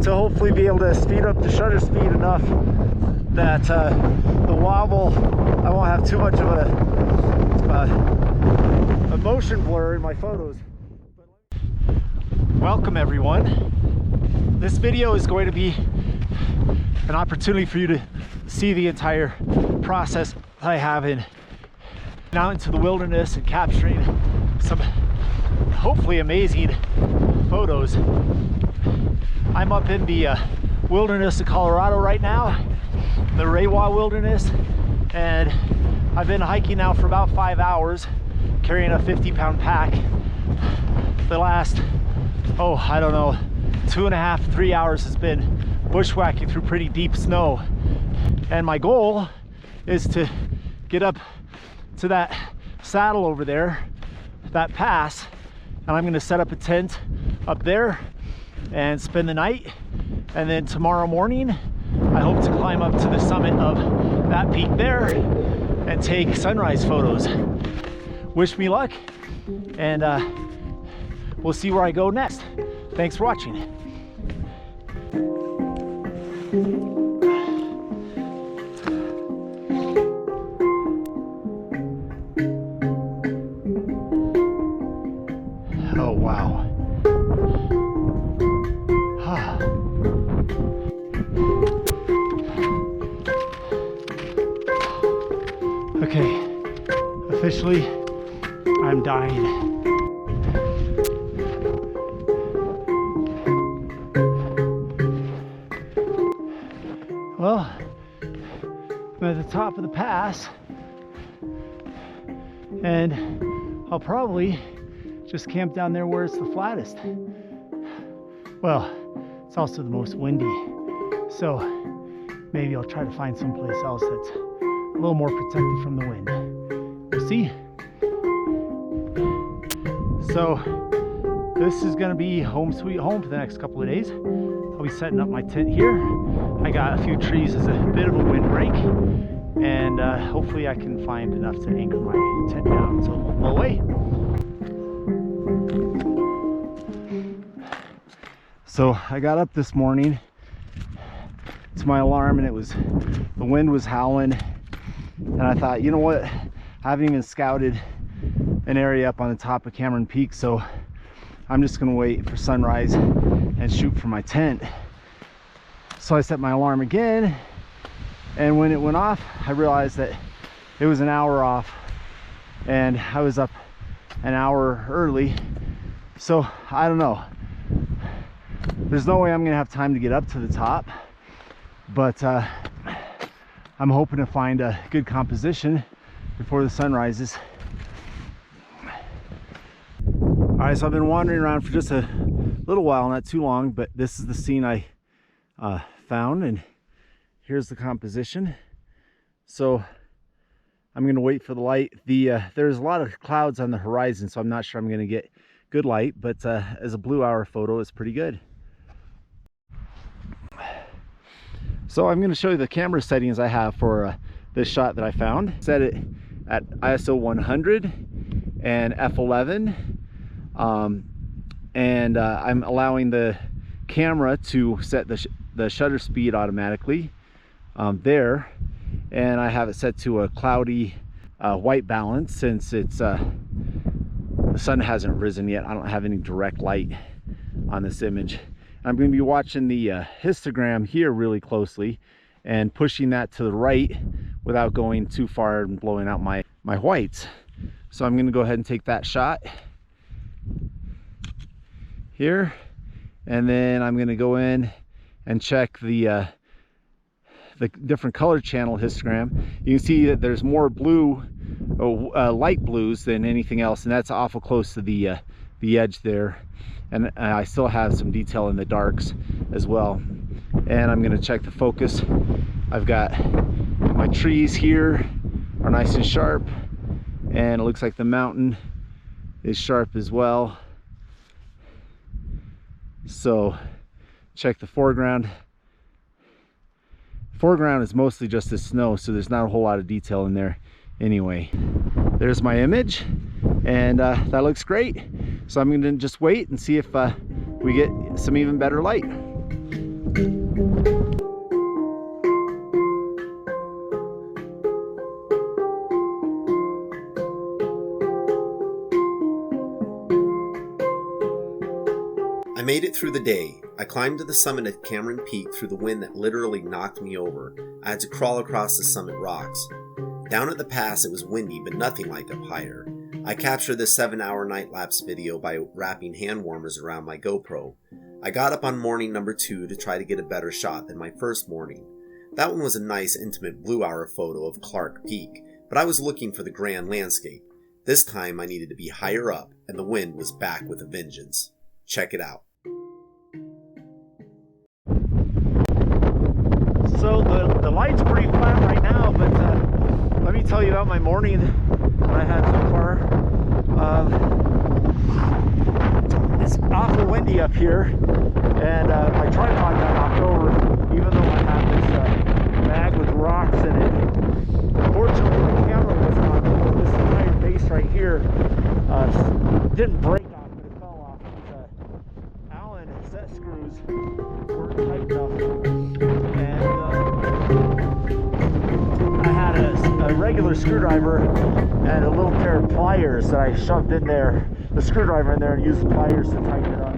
to hopefully be able to speed up the shutter speed enough that the wobble, I won't have too much of a motion blur in my photos. Welcome everyone. This video is going to be an opportunity for you to see the entire process I have in out into the wilderness and capturing some hopefully amazing photos. I'm up in the wilderness of Colorado right now, the Rewa wilderness, and I've been hiking now for about 5 hours, carrying a 50-pound pack. The last, I don't know, 2.5 to 3 hours has been bushwhacking through pretty deep snow. And my goal is to get up to that saddle over there, that pass, and I'm gonna set up a tent up there and spend the night. And then tomorrow morning, I hope to climb up to the summit of that peak there and take sunrise photos. Wish me luck, and we'll see where I go next. Thanks for watching. Oh, wow. Okay, officially, I'm dying. Well, I'm at the top of the pass, and I'll probably just camp down there where it's the flattest. Well, it's also the most windy, so maybe I'll try to find someplace else that's a little more protected from the wind. We'll see. So this is gonna be home sweet home for the next couple of days. I'll be setting up my tent here. I got a few trees as a bit of a windbreak, and hopefully I can find enough to anchor my tent down so it won't blow away. So I got up this morning to my alarm, and the wind was howling, and I thought, you know what, I haven't even scouted an area up on the top of Cameron Peak, so I'm just gonna wait for sunrise and shoot for my tent. So I set my alarm again, and when it went off, I realized that it was an hour off, and I was up an hour early. So I don't know, there's no way I'm gonna have time to get up to the top, but I'm hoping to find a good composition before the sun rises. All right, so I've been wandering around for just a little while, not too long, but this is the scene I found, and here's the composition. So I'm gonna wait for the light. There's a lot of clouds on the horizon, so I'm not sure I'm gonna get good light, but as a blue hour photo, it's pretty good. So I'm going to show you the camera settings I have for this shot that I found. Set it at ISO 100 and f11, and I'm allowing the camera to set the shutter speed automatically there, and I have it set to a cloudy white balance since it's the sun hasn't risen yet. I don't have any direct light on this image. I'm going to be watching the histogram here really closely and pushing that to the right without going too far and blowing out my whites. So I'm going to go ahead and take that shot here, and then I'm going to go in and check the different color channel histogram. You can see that there's more blue, light blues than anything else, and that's awful close to the edge there. And I still have some detail in the darks as well. And I'm going to check the focus. I've got my trees here are nice and sharp, and it looks like the mountain is sharp as well. So check the foreground. Foreground is mostly just the snow, so there's not a whole lot of detail in there anyway. There's my image, and that looks great. So I'm going to just wait and see if we get some even better light. I made it through the day. I climbed to the summit of Cameron Peak through the wind that literally knocked me over. I had to crawl across the summit rocks. Down at the pass it was windy, but nothing like up higher. I captured this 7-hour night lapse video by wrapping hand warmers around my GoPro. I got up on morning number 2 to try to get a better shot than my first morning. That one was a nice intimate blue hour photo of Clark Peak, but I was looking for the grand landscape. This time I needed to be higher up, and the wind was back with a vengeance. Check it out. So the light's pretty flat right now, but let me tell you about my morning that I had so far. It's awful windy up here, and my tripod got knocked over, even though I have this bag with rocks in it. Unfortunately, my camera was on this entire base right here. Didn't break off, but it fell off. These Allen set screws weren't tight enough. I had a regular screwdriver and a little pair of pliers that I shoved in there, the screwdriver in there, and used the pliers to tighten it up.